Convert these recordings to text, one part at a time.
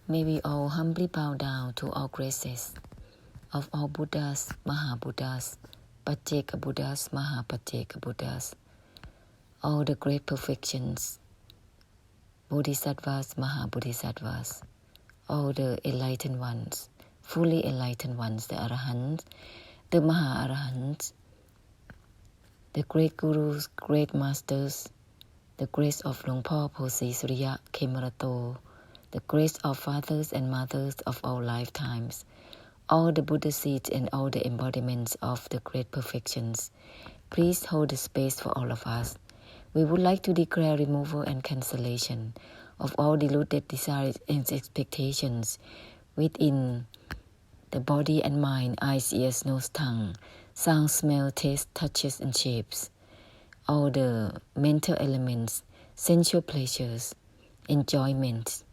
May we all humbly bow down to all graces of all Buddhas, Maha-Buddhas, Pacceka Buddhas, Maha-Pacceka Buddhas, all the great perfections, Bodhisattvas, Maha-Bodhisattvas, all the enlightened ones, fully enlightened ones, the Arahants, the Maha-Arahants, the great Gurus, great Masters, the grace of Luang Por Posi Surya Khemarato, the grace of fathers and mothers of all lifetimes, all the Buddha seeds and all the embodiments of the great perfections. Please hold the space for all of us. We would like to declare removal and cancellation of all deluded desires and expectations within the body and mind, eyes, ears, nose, tongue, sound, smell, taste, touches, and shapes. All the mental elements, sensual pleasures, enjoyments,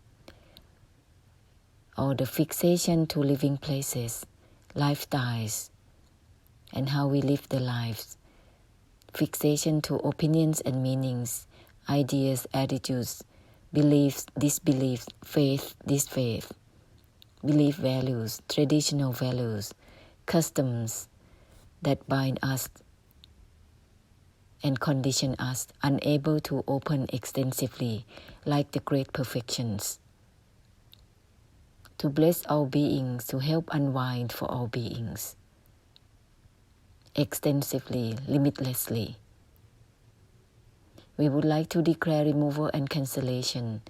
all the fixation to living places, lifestyles, and how we live the lives, fixation to opinions and meanings, ideas, attitudes, beliefs, disbeliefs, faith, disfaith, belief values, traditional values, customs that bind us and condition us, unable to open extensively like the great perfections. To bless all beings, to help unwind for all beings, extensively, limitlessly. We would like to declare removal and cancellation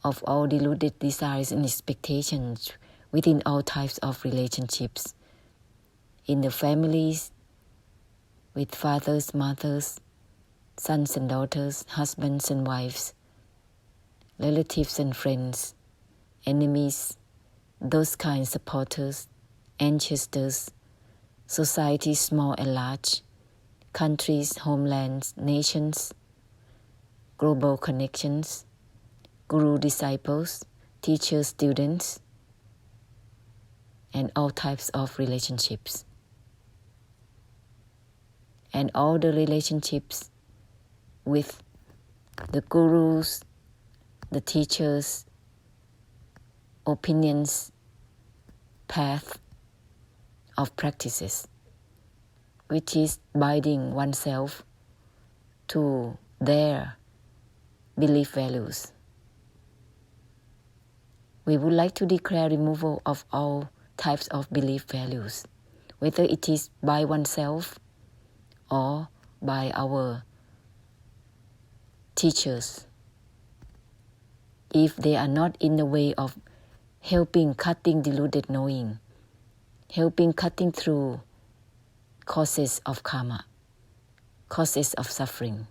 of all deluded desires and expectations within all types of relationships, in the families, with fathers, mothers, sons and daughters, husbands and wives, relatives and friends, enemies, those kind supporters, ancestors, societies small and large, countries, homelands, nations, global connections, guru disciples, teachers, students, and all types of relationships. And all the relationships with the gurus, the teachers, opinions, path of practices, which is binding oneself to their belief values. We would like to declare removal of all types of belief values, whether it is by oneself or by our teachers, if they are not in the way of helping cutting deluded knowing, helping cutting through causes of karma, causes of suffering.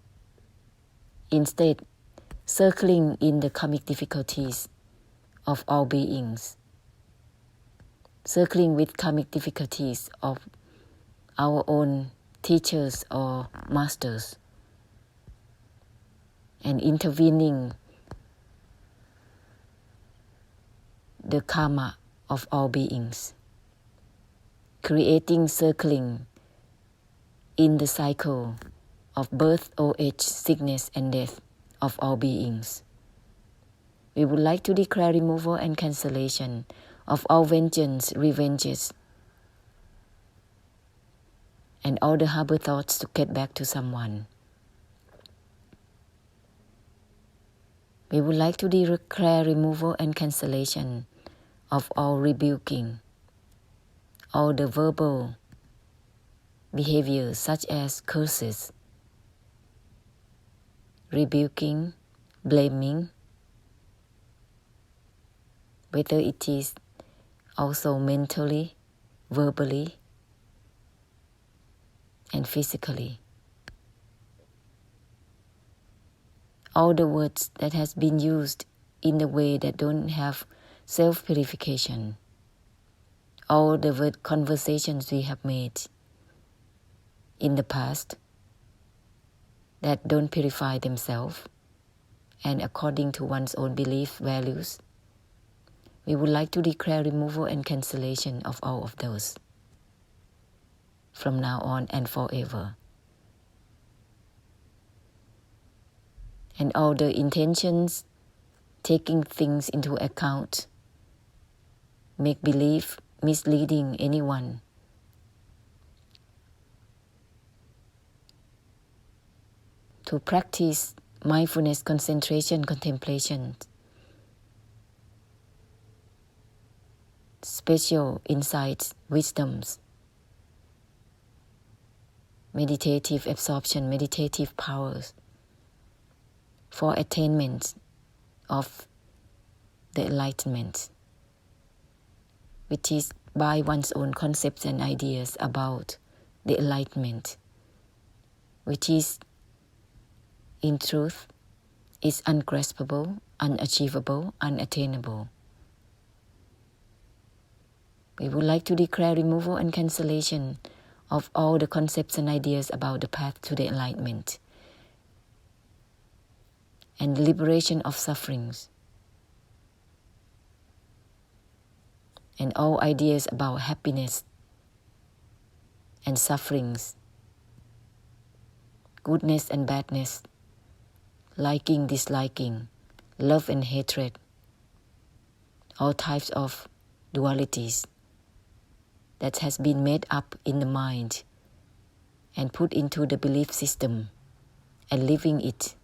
Instead, circling in the karmic difficulties of all beings, circling with karmic difficulties of our own teachers or masters, and intervening the karma of all beings, creating circling in the cycle of birth, old age, sickness, and death of all beings. We would like to declare removal and cancellation of all vengeance, revenges, and all the harbor thoughts to get back to someone. We would like to declare removal and cancellation of all rebuking, all the verbal behaviors such as curses, rebuking, blaming, whether it is also mentally, verbally, and physically. All the words that has been used in the way that don't have self-purification, all the word conversations we have made in the past that don't purify themselves and according to one's own belief values, we would like to declare removal and cancellation of all of those from now on and forever. And all the intentions, taking things into account make believe, misleading anyone. To practice mindfulness, concentration, contemplation, special insights, wisdoms, meditative absorption, meditative powers for attainment of the enlightenment, which is by one's own concepts and ideas about the enlightenment, which is in truth is ungraspable, unachievable, unattainable. We would like to declare removal and cancellation of all the concepts and ideas about the path to the enlightenment and liberation of sufferings and all ideas about happiness and sufferings, goodness and badness, liking, disliking, love and hatred, all types of dualities that has been made up in the mind and put into the belief system and living it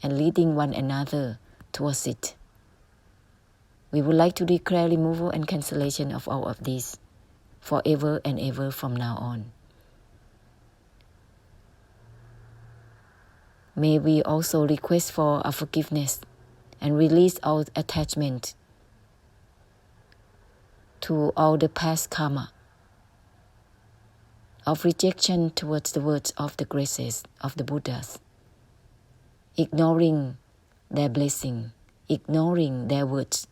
and leading one another towards it. We would like to declare removal and cancellation of all of these forever and ever from now on. May we also request for a forgiveness and release our attachment to all the past karma of rejection towards the words of the graces of the Buddhas, ignoring their blessing, ignoring their words,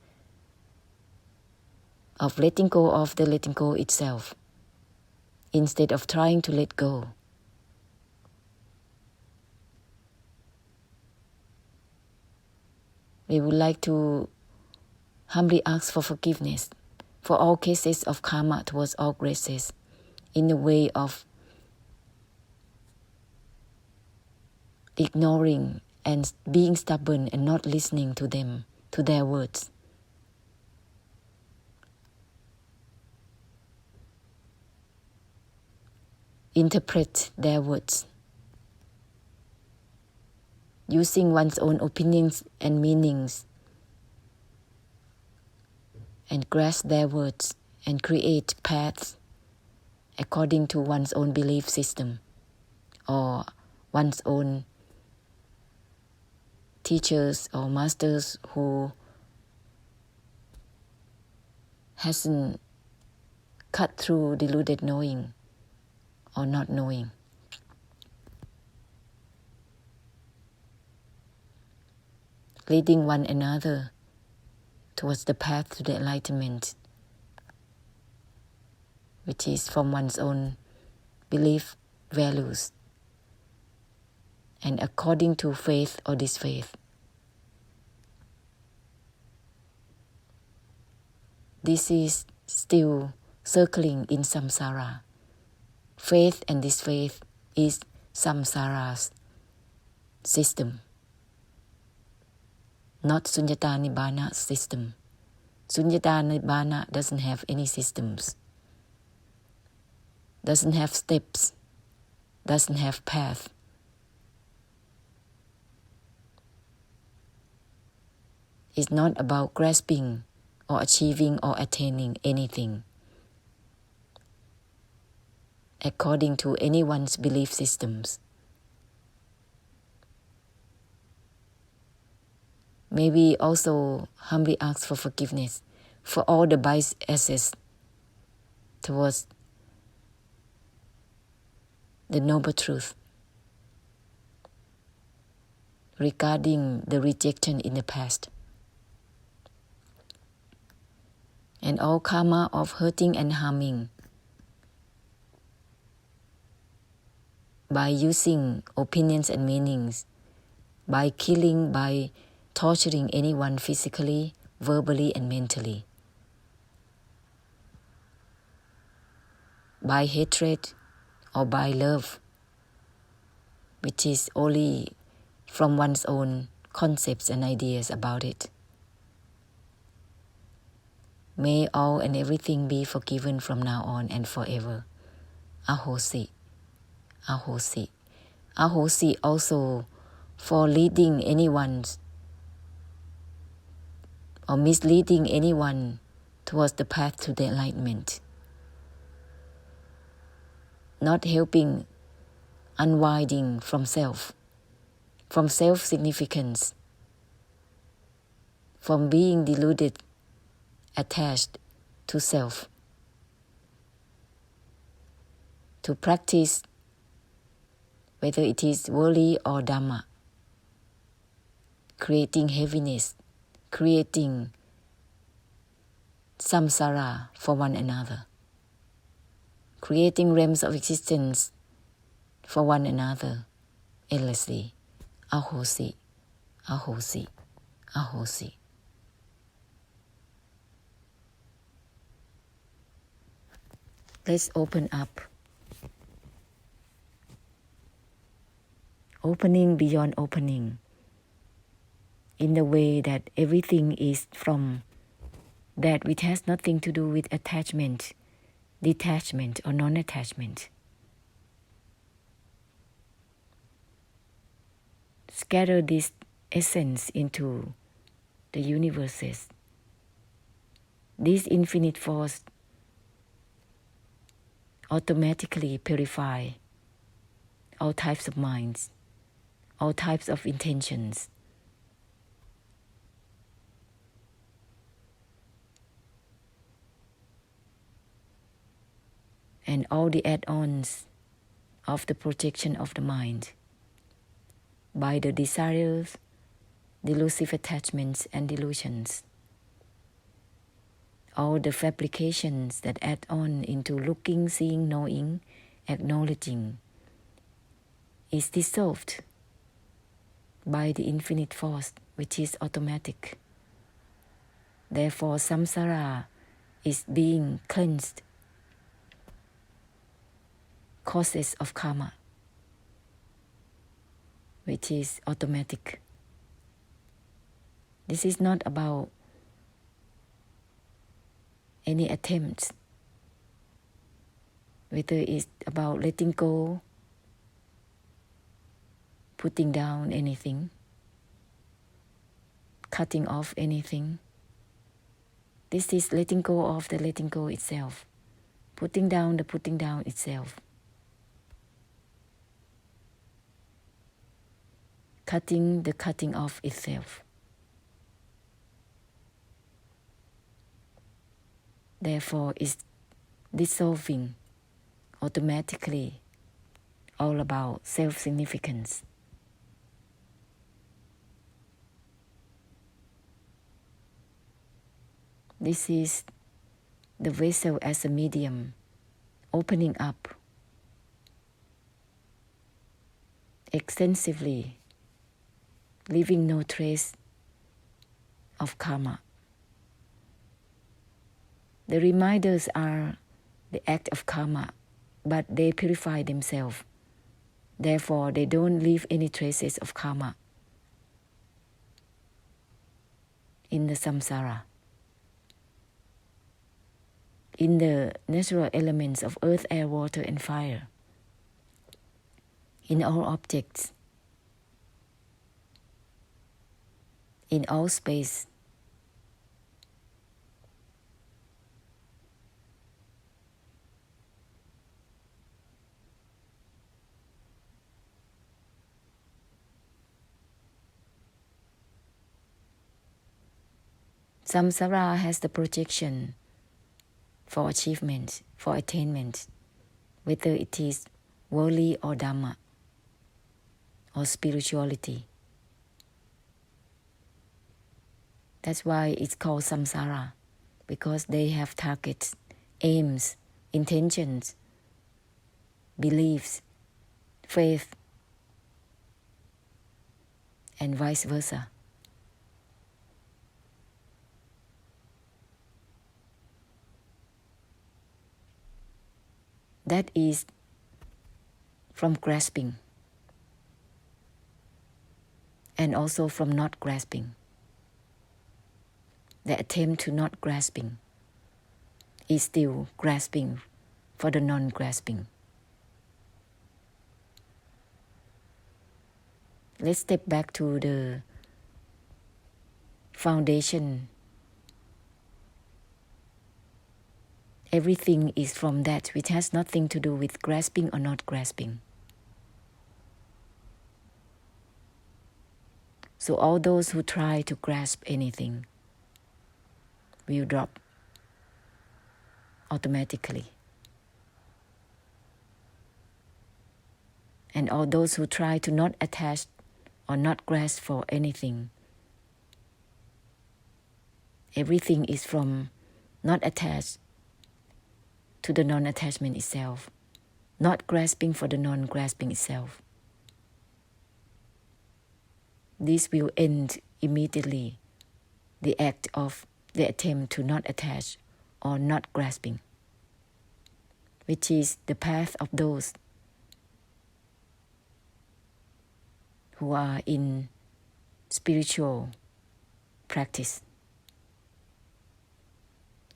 of letting go of the letting go itself, instead of trying to let go. We would like to humbly ask for forgiveness for all cases of karma towards all graces in the way of ignoring and being stubborn and not listening to them, to their words. Interpret their words, using one's own opinions and meanings, and grasp their words and create paths according to one's own belief system or one's own teachers or masters who hasn't cut through deluded knowing or not knowing. Leading one another towards the path to the enlightenment, which is from one's own belief, values, and according to faith or disfaith. This is still circling in samsara. Faith and disfaith is samsara's system, not Sunyata Nibbana system. Sunyata Nibbana doesn't have any systems, doesn't have steps, doesn't have path. It's not about grasping or achieving or attaining anything according to anyone's belief systems. May we also humbly ask for forgiveness for all the biases towards the noble truth regarding the rejection in the past, and all karma of hurting and harming by using opinions and meanings, by killing, by torturing anyone physically, verbally, and mentally, by hatred or by love, which is only from one's own concepts and ideas about it. May all and everything be forgiven from now on and forever. Ahosi, ahosi, ahosi also for leading anyone or misleading anyone towards the path to the enlightenment. Not helping unwinding from self-significance, from being deluded, attached to self, to practice whether it is worldly or Dhamma, creating heaviness, creating samsara for one another, creating realms of existence for one another endlessly. Ahosi, ahosi, ahosi. Let's open up. Opening beyond opening, in the way that everything is from that which has nothing to do with attachment, detachment, or non-attachment. Scatter this essence into the universes. This infinite force automatically purify all types of minds, all types of intentions. And all the add-ons of the projection of the mind by the desires, delusive attachments and delusions. All the fabrications that add on into looking, seeing, knowing, acknowledging is dissolved by the infinite force which is automatic. Therefore, samsara is being cleansed, causes of karma, which is automatic. This is not about any attempts, whether it's about letting go, putting down anything, cutting off anything. This is letting go of the letting go itself, putting down the putting down itself, cutting the cutting off itself. Therefore, it's dissolving automatically, all about self-significance. This is the vessel as a medium, opening up extensively, leaving no trace of karma. The reminders are the act of karma, but they purify themselves. Therefore, they don't leave any traces of karma in the samsara. In the natural elements of earth, air, water, and fire, in all objects, in all space, samsara has the projection for achievement, for attainment, whether it is worldly or Dhamma, or spirituality. That's why it's called samsara, because they have targets, aims, intentions, beliefs, faith, and vice versa. That is from grasping and also from not grasping. The attempt to not grasping is still grasping for the non-grasping. Let's step back to the foundation. Everything is from that which has nothing to do with grasping or not grasping. So all those who try to grasp anything will drop automatically. And all those who try to not attach or not grasp for anything, everything is from not attached to the non-attachment itself, not grasping for the non-grasping itself. This will end immediately the act of the attempt to not attach or not grasping, which is the path of those who are in spiritual practice.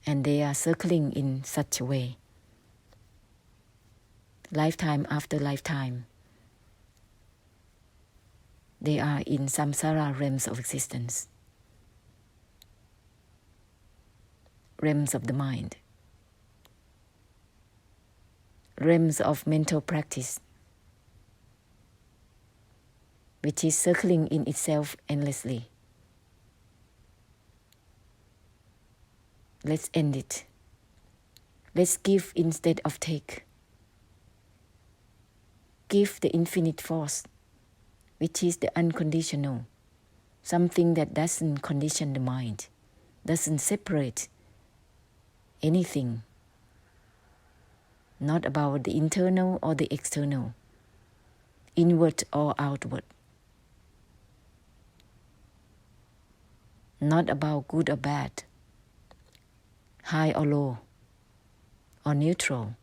And they are circling in such a way, lifetime after lifetime. They are in samsara realms of existence, realms of the mind, realms of mental practice, which is circling in itself endlessly. Let's end it. Let's give instead of take. Give the infinite force, which is the unconditional, something that doesn't condition the mind, doesn't separate anything, not about the internal or the external, inward or outward, not about good or bad, high or low, or neutral.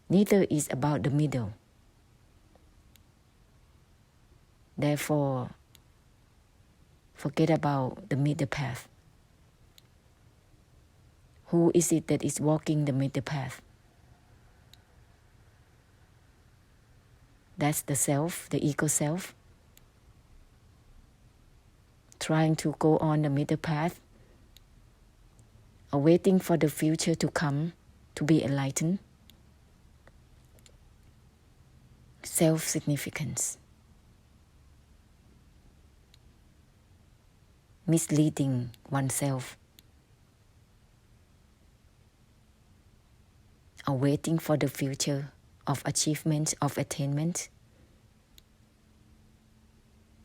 Neither is about the middle. Therefore, forget about the middle path. Who is it that is walking the middle path? That's the self, the ego self, trying to go on the middle path, or waiting for the future to come to be enlightened. Self-significance. Misleading oneself, or waiting for the future of achievement, of attainment.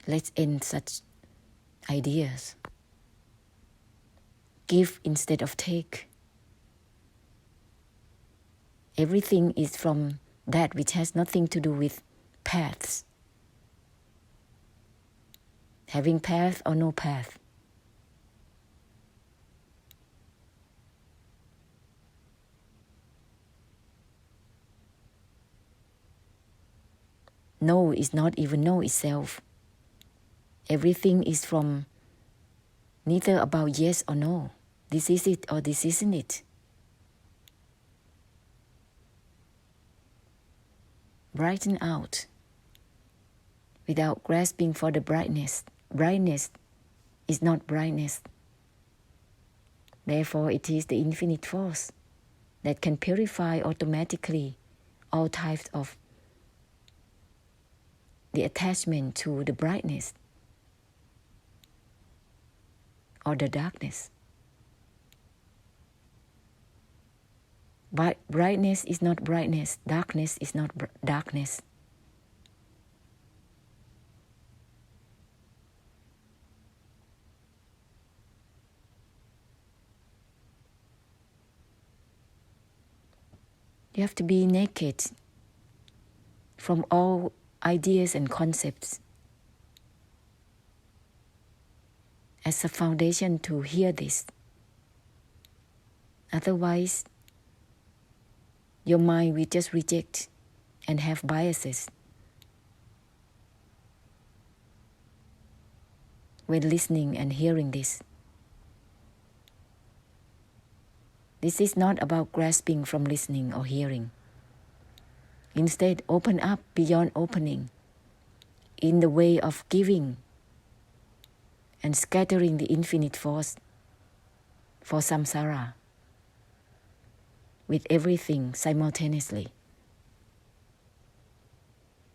Let's end such ideas. Give instead of take. Everything is from that which has nothing to do with paths. Having path or no path. No is not even no itself. Everything is from neither about yes or no. This is it or this isn't it. Brighten out without grasping for the brightness. Brightness is not brightness. Therefore, it is the infinite force that can purify automatically all types of the attachment to the brightness or the darkness. But brightness is not brightness, darkness is not darkness. You have to be naked from all ideas and concepts as a foundation to hear this. Otherwise, your mind will just reject and have biases when listening and hearing this. This is not about grasping from listening or hearing. Instead, open up beyond opening in the way of giving and scattering the infinite force for samsara with everything simultaneously.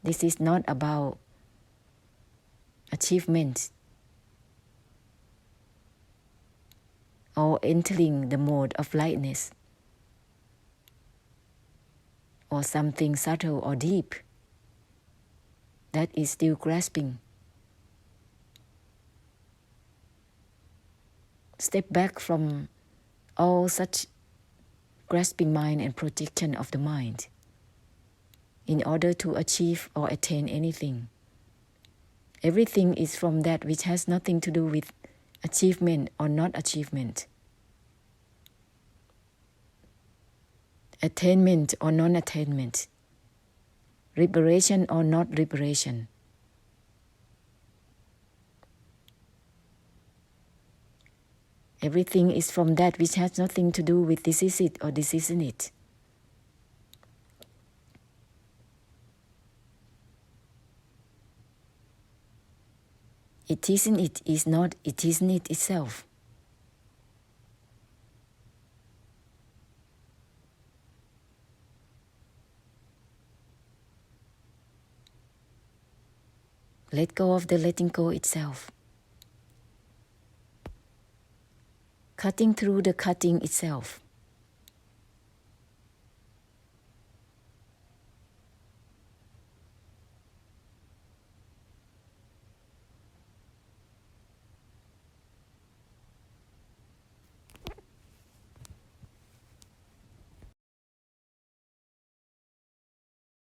This is not about achievement or entering the mode of lightness or something subtle or deep. That is still grasping. Step back from all such grasping mind and projection of the mind in order to achieve or attain anything. Everything is from that which has nothing to do with achievement or not achievement, attainment or non-attainment, liberation or not liberation. Everything is from that which has nothing to do with this is it or this isn't it. It isn't it is not, it isn't it itself. Let go of the letting go itself. Cutting through the cutting itself.